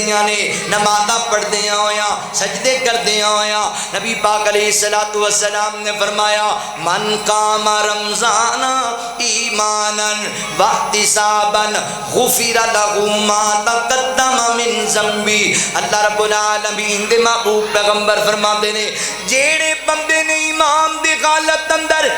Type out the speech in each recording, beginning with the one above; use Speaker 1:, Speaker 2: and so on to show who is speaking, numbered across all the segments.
Speaker 1: نے نمازاں پڑھدیاں ہویا سجدے کردیاں ہویا نبی پاک علیہ الصلوۃ والسلام نے فرمایا من قام رمضان ایمانا واحتسابا غفر له ما تقدم من ذنبی۔ اللہ رب العالمین دے محبوب پیغمبر فرماتے نے جیڑے بندے نے ایمان دی حالت اندر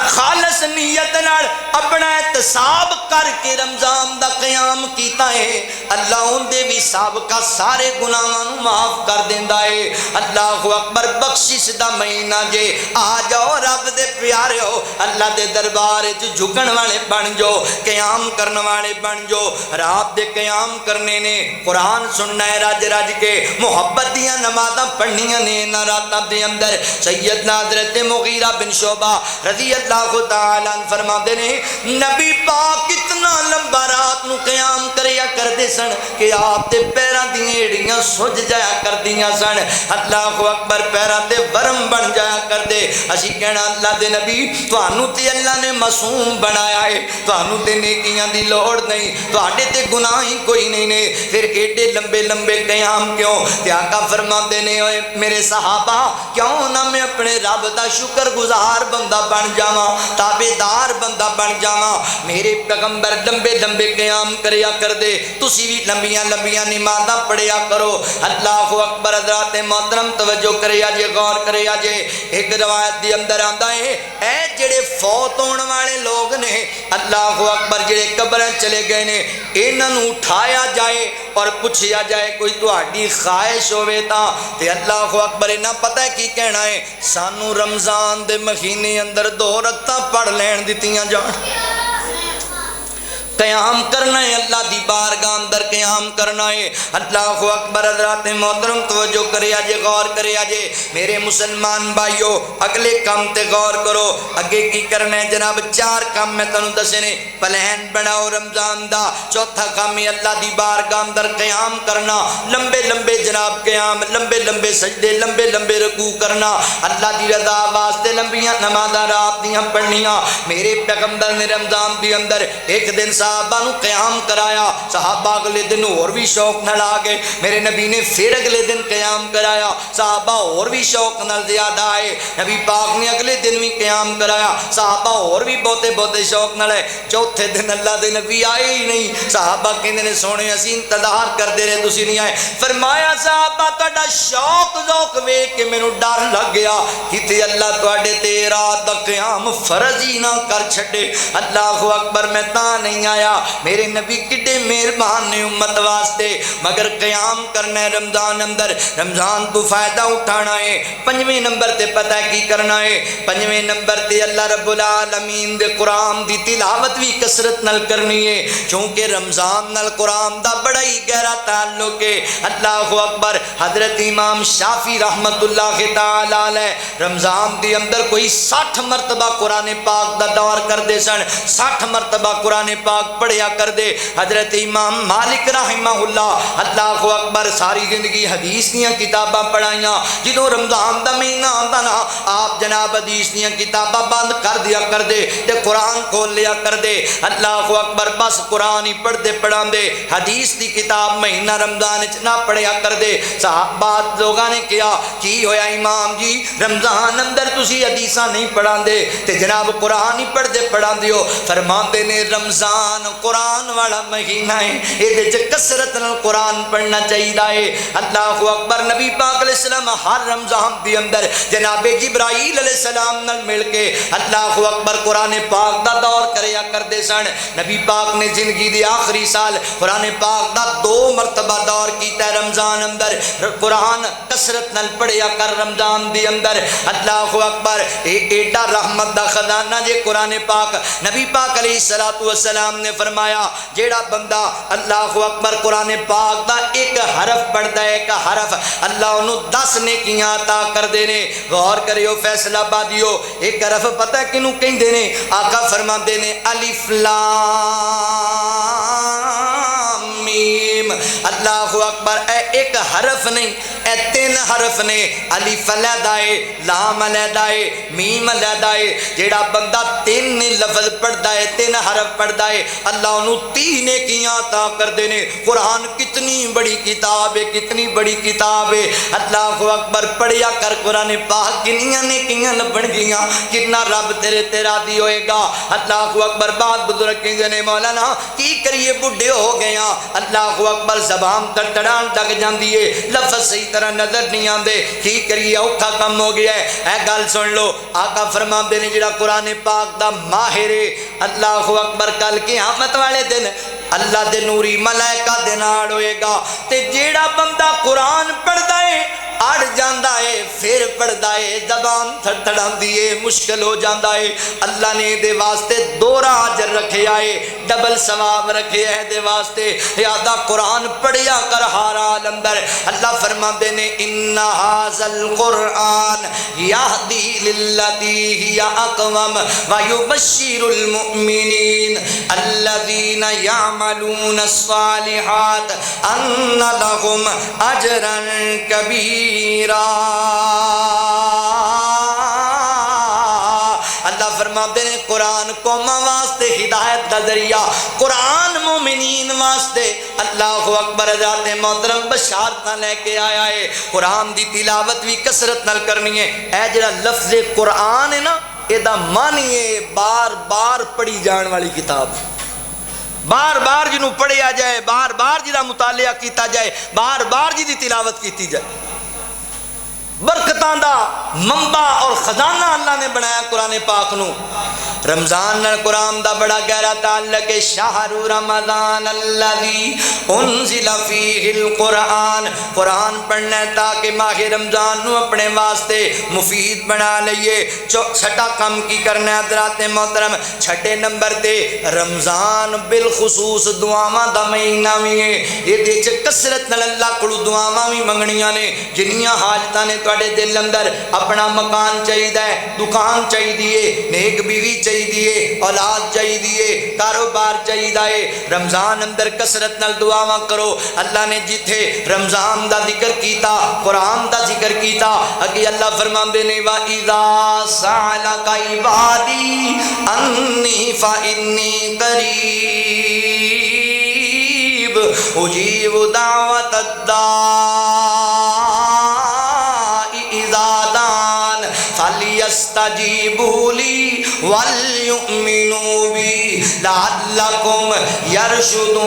Speaker 1: خالص نیت نال اپنا احتساب کر کے رمضان دا قیام کیتا ہے اللہ ان دے بھی سابقہ سارے گناہاں نو معاف کر دیندا ہے۔ اللہ اکبر، بخشش دا مہینہ جے، آ جاؤ رب دے پیارے ہو، اللہ دے دربار وچ جھکن والے بن جاؤ، قیام کرن والے بن جاؤ۔ رات دے قیام کرنے نے، قرآن سننا ہے رج رج کے، محبت دیاں نمازاں پڑھنیاں نے انہاں راتاں دے اندر۔ سیدنا حضرت مغیرہ بن شعبہ رضی اللہ تعالیٰ عنہ فرماتے نے نبی پاک کتنا لمبا رات نو قیام کریا کردے سن کہ آپ تے پیراں دی ایڑیاں سج جایا کردیاں سن۔ اللہ اکبر، پیراں تے ورم بن جایا کردے۔ اسی کہنا اللہ دے نبی تانوں تے اللہ نے معصوم بنایا ہے، تانوں تے نیکیاں دی لوڑ نہیں، تواڈے تے گناہ ہی کوئی نہیں نے، پھر ایڈے لمبے لمبے قیام کیوں؟ تے آقا فرماندے نے اوے میرے صحابہ کیوں نہ میں اپنے رب دا شکر گزار بندہ بن جاواں، تابعدار بندہ بن جاواں۔ میرے پیغمبر لمبے لمبے قیام کریا کردے، تسی بھی لمبیاں لمبیاں نمازاں پڑھیا کرو۔ اللہ اکبر، حضرات محترم توجہ کریا جے، غور کریا جے۔ ایک روایت دی اندر آندا ہے اے جڑے فوت ہون والے لوگ نے، اللہ اکبر، جڑے قبراں چلے گئے نے، انہاں نوں اٹھایا جائے اور پوچھیا جائے کوئی تہاڈی خواہش ہوے تاں تے اللہ اکبر انہاں پتہ ہے کی کہنا ہے سانو رمضان دے مہینے اندر 2 رکعتاں پڑھ لین دتیاں جان۔ قیام کرنا ہے، اللہ دی بارگاہ اندر قیام کرنا ہے۔ اللہ اکبر، حضرات محترم توجہ کریا جے، غور کریا جے۔ میرے مسلمان بھائیو اگلے کام تے غور کرو، اگے کی کرنا ہے جناب؟ 4 کام میں تنوں دسے نے۔ پلان بناؤ رمضان دا۔ چوتھا کام ہے اللہ دی بارگاہ اندر قیام کرنا، لمبے لمبے جناب قیام، لمبے لمبے سجدے، لمبے لمبے رکوع کرنا، اللہ دی رضا واسطے لمبیاں نمازاں رات دیاں پڑھنیاں۔ میرے پیغمبر نے رمضان دی اندر ایک دن صحابہ نو قیام کرایا، صحابہ اگلے دن اور بھی شوق نال آ گئے۔ میرے نبی نے پھر اگلے دن قیام کرایا، صحابہ اور بھی شوق نال زیادہ آئے۔ نبی پاک نے اگلے دن بھی قیام کرایا، صحابہ اور بھی بہتے بہتے شوق نال آئے۔ چوتھے دن اللہ دے نبی آئے ہی نہیں۔ صحابہ کہندے نے سونے اسی انتظار کردے رہے تسی نہیں آئے۔ فرمایا صحابہ تہاڈا شوق ذوق ویکھ کے مینوں ڈر لگ گیا کتے اللہ تواڈے تے رات دا قیام فرض ہی نہ کر چھڈے۔ اللہ اکبر، میں تاں نہیں آیا۔ میرے نبی کڈے مہربان نے امت واسطے، مگر قیام کرنا ہے رمضان اندر، رمضان تو فائدہ اٹھانا ہے۔ 5ویں نمبر تے پتہ کی کرنا ہے؟ 5ویں نمبر تے اللہ رب العالمین دے قرآن دی تلاوت بھی کثرت نال کرنی ہے، چونکہ رمضان نال قرآن دا بڑا ہی گہرا تعلق ہے۔ اللہ اکبر، حضرت امام شافعی رحمت اللہ تعالی علیہ رمضان دی اندر کوئی 60 مرتبہ قرآن پاک دا دور کردے سن، 60 مرتبہ قرآن پاک پڑھیا کر دے۔ حضرت امام مالک رحمہ اللہ، اللہ اکبر، ساری زندگی حدیث دیاں کتاباں پڑھائیاں۔ جدوں رمضان دا مہینہ آندا نا، آپ جناب حدیث دیاں کتاباں بند کر دیا کر دے تے قرآن کھول لیا کر دے۔ اللہ اکبر، بس قرآن ہی پڑھتے پڑھاندے، حدیث دی کتاب مہینہ رمضان وچ نہ پڑھیا کر دے۔ صحابہ لوگاں نے کہا کی ہویا امام جی، رمضان اندر تسی حدیثاں نہیں پڑھاندے تے جناب قرآن ہی پڑھتے پڑھاندے ہو؟ فرماندے نے رمضان قرآن والا مہینہ ہے، یہ کثرت نال قرآن پڑھنا چاہیے۔ اللہ اکبر، نبی پاک علیہ السلام ہر رمضان دی اندر جناب جبرائیل علیہ السلام نال مل کے اللہ اکبر قرآن پاک دا دور کریا کردے سن۔ نبی پاک نے زندگی دی آخری سال قرآن پاک دا 2 مرتبہ دور کیتا ہے رمضان اندر۔ قرآن کثرت نال پڑھیا کر رمضان دی اندر۔ اللہ اکبر، ایڈا رحمت دا خزانہ جے قرآن پاک۔ نبی پاک علیہ السلام نے فرمایا جیڑا بندہ اللہ اکبر قرآن پاک دا ایک حرف پڑھدا ہے، ایک حرف، اللہ انہوں 10 نیکیاں عطا کر دینے۔ غور کریو فیصلہ بادیو، ایک حرف پتہ ہے کنوں کہندے نے؟ آقا فرماندے نے الف لام میم۔ اللہ اکبر، اے ایک حرف نہیں، اے تین حرف نے، الف علیحدہ ہے، لام علیحدہ ہے، میم علیحدہ ہے۔ جیڑا بندہ تین لفظ پڑھدا ہے، تین حرف پڑھدا ہے، اللہ انہوں 3 نیکیاں عطا کر دینے۔ قرآن کتنی بڑی کتاب ہے، کتنی بڑی کتاب ہے۔ اللہ اکبر، پڑھیا کر قرآن پاک، کنیاں نیکیاں لبن گیاں، کتنا رب تیرے تے راضی ہوئے گا۔ اللہ اکبر، بات بزرگ کہندے نے مولانا کی کریے بڈھے ہو گئے ہاں، اللہ اکبر زبان تڑتڑان لگ جاندی ہے، لفظ صحیح طرح نظر نہیں آندے، کی کریے اوکھا کم ہو گیا ہے۔ اے گل سن لو، آقا فرماندے نے جڑا قرآن پاک دا ماہر ہے، اللہ اکبر کل قیامت والے دن اللہ دے نوری ملائکہ دے نال ہوئے گا، تے جیڑا بندہ قرآن پڑھدا ہے اڑ جاندا ہے، پھر پڑھدا ہے زبان تھڑتھڑاندی ہے، مشکل ہو جاندا ہے۔ اللہ نے دے واسطے دوہرا اجر رکھے آئے، ڈبل ثواب رکھے ہے دے واسطے۔ یادا قرآن پڑھیا کر ہر حال اندر۔ اللہ فرماندے نے ان ھذا القرآن یہدی للتی ہی اقوم ویبشر المؤمنین الذین یعملون الصالحات ان لهم اجرا کبیرا۔ اللہ فرماتے ہیں قرآن قوماں واسطے ہدایت دا ذریعہ، قرآن مومنین واسطے اللہ اکبر حضرات محترم بشارتاں لے کے آیا ہے۔ قرآن دی تلاوت بھی کثرت نال کرنی ہے۔ اے جڑا لفظ قرآن ہے نا، اے دا معنی ہے بار بار پڑھی جان والی کتاب، بار بار جنوں پڑھیا جائے، بار بار جدا مطالعہ کیتا جائے، بار بار جی دی تلاوت کیتی جائے۔ برکتاں دا منبع اور خزانہ اللہ نے بنایا قرآن پاک نو۔ رمضان نال قرآن دا بڑا گہرا تعلق ہے۔ شہر رمضان الذی انزل فیہ القرآن، قرآن پڑھنا ہے تاکہ ماہ رمضان نو اپنے واسطے مفید بنا لئیے۔ چھٹا کام کی کرنا ہے حضرات محترم، چھٹے نمبر تے رمضان بالخصوص دعاواں دا مہینہ بھی ہے۔ یہ دے چ کثرت نال اللہ کولوں دعاواں بھی منگنیاں نے، جنیاں حاجتاں نے تواڈے دل اندر، اپنا مکان چاہیے، دکان چاہیے، نیک بیوی چاہیے، اولاد چاہیے، کاروبار چاہیے۔ رمضان اندر کثرت نال دعاواں کرو۔ اللہ نے جتھے رمضان دا ذکر کیتا، قرآن دا ذکر کیتا، اگے اللہ فرماندے نے وَإِذَا سَأَلَكَ عِبَادِي أَنِّي فَإِنِّي قَرِيبٌ أُجِيبُ دَعْوَةَ الدَّاعِ إِذَا دَعَانِ فَلْيَسْتَجِيبُوا لِي وَلْيُؤْمِنُوا بِي لَعَلَّكُمْ يَرْشُدُونَ۔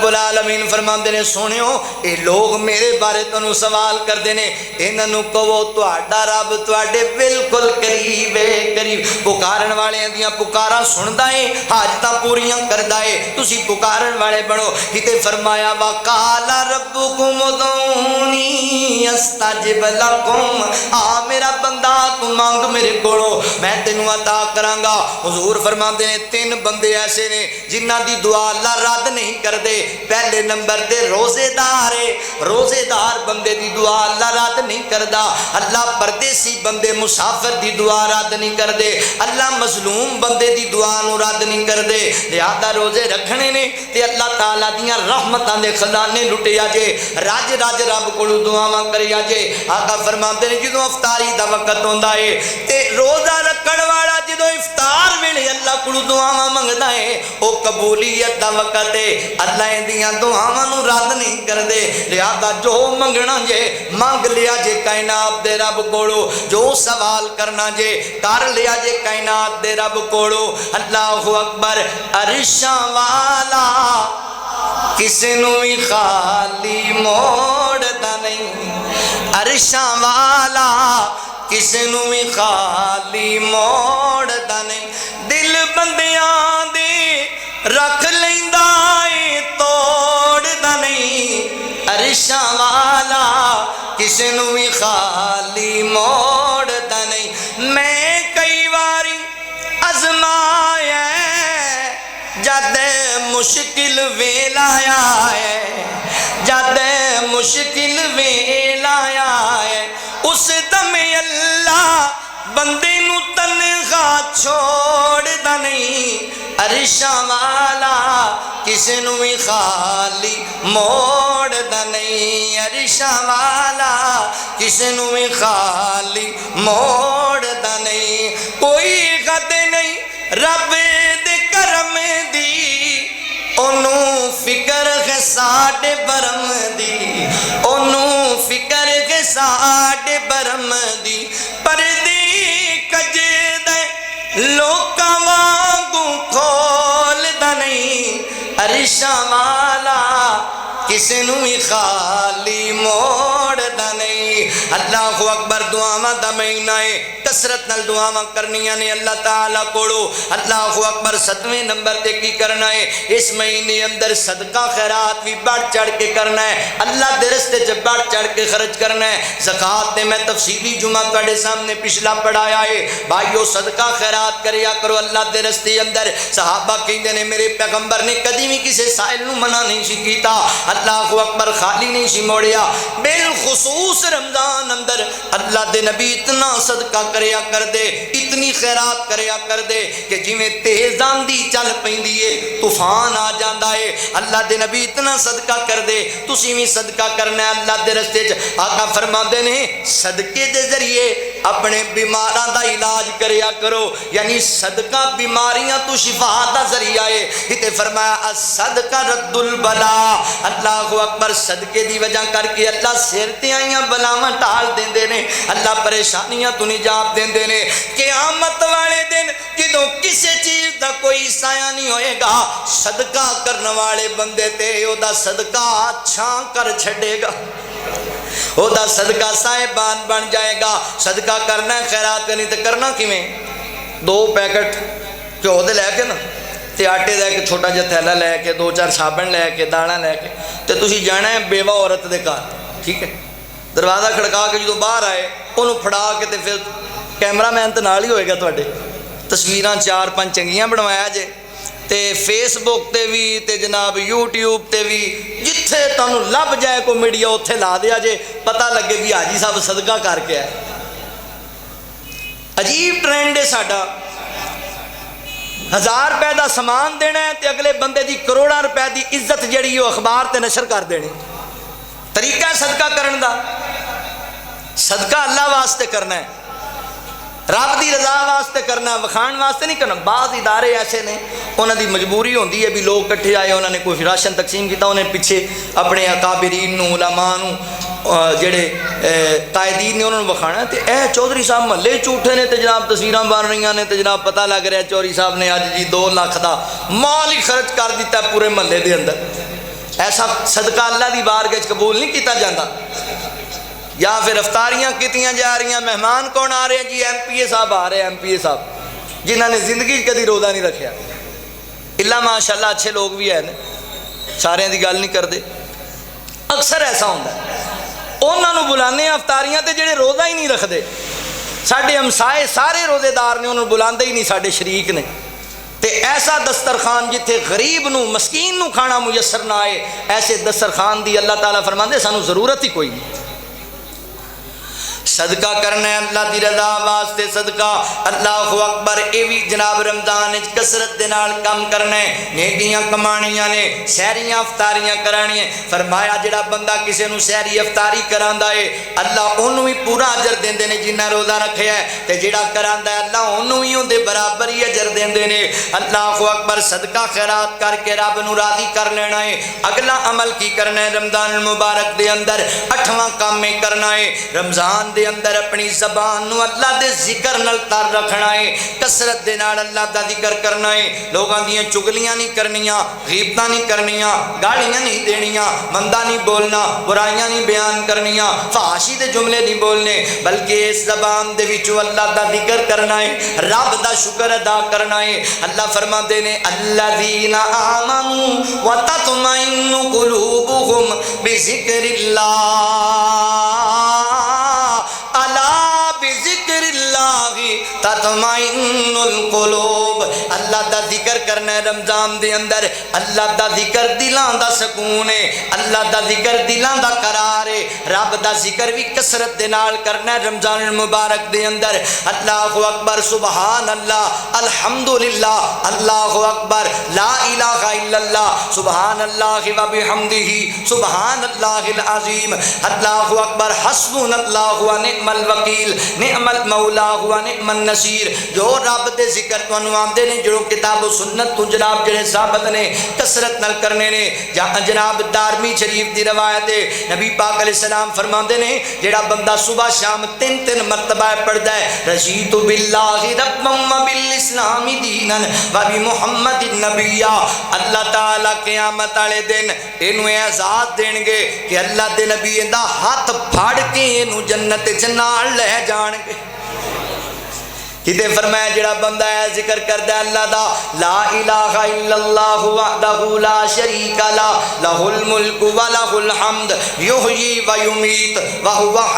Speaker 1: العالمین فرماندے نے سنیو، اے لوگ میرے بارے تنو سوال کر دینے، انہاں نو کہو تہاڈا رب تواڈے بالکل قریب ہے، قریب پکارن والے دیاں پکاراں سندا ہے، حاجتاں پوریاں کردا ہے، تسی پکارن والے بنو۔ کتے فرمایا وقال ربکم ادعونی استجب لکم، آ میرا بندہ تو مانگ میرے کولو میں تینوں عطا کراں گا۔ حضور فرماندے نے 3 بندے ایسے نے جنہاں دی دعا اللہ رد نہیں کردے۔ پہلے نمبر دے روزے دار ہے، روزے دار بندے دی دعا اللہ رد نہیں کردا۔ اللہ پردیسی بندے مسافر دی دعا رد نہیں کردے، اللہ مظلوم بندے دی دعا نو رد نہیں کردے۔ لہذا روزے رکھنے نے تے اللہ تعالیٰ دیاں رحمتاں دے خزانے لٹیا جے، رج رج رب کولوں دعاواں کریا جے۔ آقا فرماندے نے جدوں افطاری دا وقت ہوندا ہے تے روزہ رکھن والا جدوں افطار ویلے اللہ کولوں دعاواں منگدا ہے، او قبولیت دا وقت ہے، اللہ دیاں دعاواں نو رد نہیں کردے۔ لہذا جو منگنا جے منگ لیا جے کائنات دے رب کولو، جو سوال کرنا جے کر لیا جے کائنات دے رب کولو۔ اللہ اکبر، عرشاں والا کسے نو بھی خالی موڑدا نہیں، عرشاں والا کسے نو بھی خالی موڑدا نہیں، دل بندیاں دے رکھ لیندا اے توڑدا نہیں، عرشاں والا کسے نو بھی خالی موڑدا نہیں۔ میں کئی واری آزمایا جد مشکل ویلا آیا ہے، جد مشکل ویلا آیا ہے، اس دم اللہ بندے نو تنہا چھوڑدا نہیں عرشاں والا کسے نو بھی خالی موڑدا نہیں عرشاں والا کسے نو بھی خالی موڑدا نہیں کوئی غد نہیں رب دے کرم دی انہوں فکر ہے ساڑے برم دی انہوں فکر ہے ساڑے برم دی پردی کجے دے لوکا وانگوں کھول دا نہیں عرشاں والا کسے نو بھی خالی موڑ دا نہیں اللہ اکبر دعاواں دا مہینہ ہے کثرت نال دعاواں کرنیاں نے اللہ تعالیٰ کوڑو اللہ اکبر 7ویں نمبر تے کی کرنا ہے اس مہینے اندر صدقہ خیرات بھی بڑھ چڑھ کے کرنا ہے اللہ دے رستے چ بڑھ چڑھ کے خرچ کرنا ہے زکوٰۃ نے میں تفصیلی جمعہ تواڈے سامنے پچھلا پڑھایا ہے بھائیو صدقہ خیرات کریا کرو اللہ دے رستے اندر صحابہ کہندے نے میرے پیغمبر نے کدی بھی کسی سائل نو منع نہیں سی کیتا اللہ اکبر خالی نہیں سی موڑیا بالخصوص رمضان اندر اللہ دے نبی اتنا صدقہ کریا کر دے اتنی خیرات کریا کر دے کہ جویں تیز آندھی چل پیندی ہے طوفان آ جاندا ہے اللہ دے نبی اتنا صدقہ کر دے تسی بھی صدقہ کرنا ہے اللہ دے رستے چ آقا فرماندے نے صدقے دے ذریعے اپنے بیماراں دا علاج کریا کرو یعنی صدقہ بیماریاں تو شفا دا ذریعہ ہے تے فرمایا الصدقہ رد البلا اللہ اکبر صدقے دی وجہ کر کے اللہ سر تے آئیاں بلاواں ٹال دیندے نے اللہ پریشانیاں تو نجات دیندے نے قیامت والے دن جدوں کسے چیز دا کوئی سایہ نہیں ہوئے گا صدقہ کرنے والے بندے تے او دا صدقہ چھاں کر چھڑے گا او دا صدقہ صاحبان بن جائے گا صدقہ کرنا ہے خیرات کرنی تے کرنا کیویں 2 پیکٹ گھیو دے لے کے نا تے آٹے دا ایک چھوٹا جہا تھیلا لے کے 2-4 صابن لے کے دانا لے کے تے تسی جانا ہے بیوہ عورت دے گھر ٹھیک ہے دروازہ کھڑکا کے جدوں باہر آئے انہوں پھڑا کے تے پھر کیمرہ مین تے نال ہی ہوئے گا تواڈے تصویراں 4-5 چنگیاں بنوایا جے تے فیس بک تے بھی تے جناب یوٹیوب تے بھی جتھے تانوں لب جائے کوئی میڈیا اتھے لا دیا جے پتہ لگے بھی حاجی صاحب صدقہ کر کے آئے عجیب ٹرینڈ ہے ساڈا 1000 روپے دا سامان دینا ہے تے اگلے بندے دی کروڑاں روپے دی عزت جڑی وہ اخبار تے نشر کر دینی طریقہ ہے صدقہ کرن دا صدقہ اللہ واسطے کرنا ہے رب دی رضا واسطے کرنا وکھان واسطے نہیں کرنا بعض ادارے ایسے نے انہوں دی مجبوری ہوندی ہے بھی لوگ کٹھے آئے انہوں نے کوئی راشن تقسیم کیتا انہیں پیچھے اپنے اکابرین نو علماء نو جڑے قائدین نے انہوں نے وکھانا تے اے چودھری صاحب محلے جھوٹے نے تے جناب تصویراں بن رہی ہیں تے جناب پتہ لگ رہا ہے چودھری صاحب نے اج جی 2 لاکھ دا مال ہی خرچ کر دیتا ہے پورے محلے دے اندر ایسا صدقہ اللہ دی بارگاہ وچ قبول نہیں کیتا جاندا یا پھر افطاریاں کیتیاں جا رہی ہیں مہمان کون آ رہے ہیں جی ایم پی اے صاحب آ رہے ہیں ایم پی اے صاحب جنہوں نے زندگی کدی روزہ نہیں رکھیا اللہ ماشاءاللہ اچھے لوگ بھی ہیں سارے دی گل نہیں کرتے اکثر ایسا ہوتا ہے انہوں نے بلانے افطاریاں تے جڑے روزہ ہی نہیں رکھتے ساڈے ہمسائے سارے روزے دار نے انہوں بلاندے ہی نہیں ساڈے شریک نے تے ایسا دسترخوان جتھے غریب نو مسکین نو کھانا میسر نہ آئے ایسے دسترخوان دی اللہ تعالیٰ فرماندے سانو ضرورت ہی کوئی نہیں صدقہ کرنا ہے اللہ دی رضا واسطے صدقہ اللہ اکبر اے بھی جناب رمضان وچ کثرت دے نال کام کرنا ہے نیکیاں کمانیاں نے سحریاں افطاریاں کرانیاں فرمایا جڑا بندہ کسے نو سحری افطاری کراندا ہے اللہ اونوں ہی پورا اجر دیندے نے جنہ روزہ رکھیا ہے تے جڑا کراندا ہے اللہ اونوں ہی اون دے برابر ہی اجر دیندے نے اللہ اکبر صدقہ خیرات کر کے رب نو راضی کر لینا ہے اگلا عمل کی کرنا ہے رمضان المبارک دے اندر 8واں کام میں کرنا ہے رمضان دے اندر اپنی زبان نو اللہ دے ذکر نال تر رکھنا ہے کثرت دے نال اللہ دا ذکر کرنا ہے لوگاں دیاں چگلیاں نہیں کرنیاں غیبتاں نہیں کرنیاں گالیاں نہیں دینیاں مندہ نہیں بولنا برائیاں نہیں بیان کرنیاں فحاشی دے جملے نہیں بولنے بلکہ اس زبان دے وچوں اللہ دا ذکر کرنا ہے رب دا شکر ادا کرنا ہے اللہ فرماندے نے الذین آمنوا وتطمئن قلوبهم بذکر اللہ تطمئن القلوب. اللہ دا ذکر کرنا ہے رمضان دے اندر. اللہ دا ذکر دلان دا سکون ہے. اللہ دا ذکر دلان دا قرار ہے. رب دا ذکر بھی کثرت دے نال کرنا ہے رمضان المبارک دے اندر. اللہ اکبر سبحان اللہ الحمدللہ اللہ اکبر لا الہ الا اللہ سبحان اللہ و بحمدہ سبحان اللہ العظیم اللہ اکبر حسبنا اللہ و نعم الوکیل نعم المولا و نعم النصیر. جو رب دے ذکر تانوں آندے نے جو کتاب و سنت تو جناب جڑے ثابت نے کثرت نال کرنے نے. جناب دارمی شریف دی روایت ہے نبی پاک علیہ السلام فرماندے نے جڑا بندہ صبح شام تین مرتبہ پڑھدا ہے رضیت باللہ ربا و بالاسلام دینا و بمحمد النبی اللہ تعالی قیامت والے دن اینو اعزاز دین گے کہ اللہ دے نبی دا ہاتھ پھاڑ کے اینو جنت وچ نال لے جان گے. کتے فرمایا جڑا بندہ ہے ذکر کردا ہے اللہ دا لا الہ الا اللہ وحدہ لا شریک لہ لہ الملک و لہ الحمد یحیی و یمیت وہو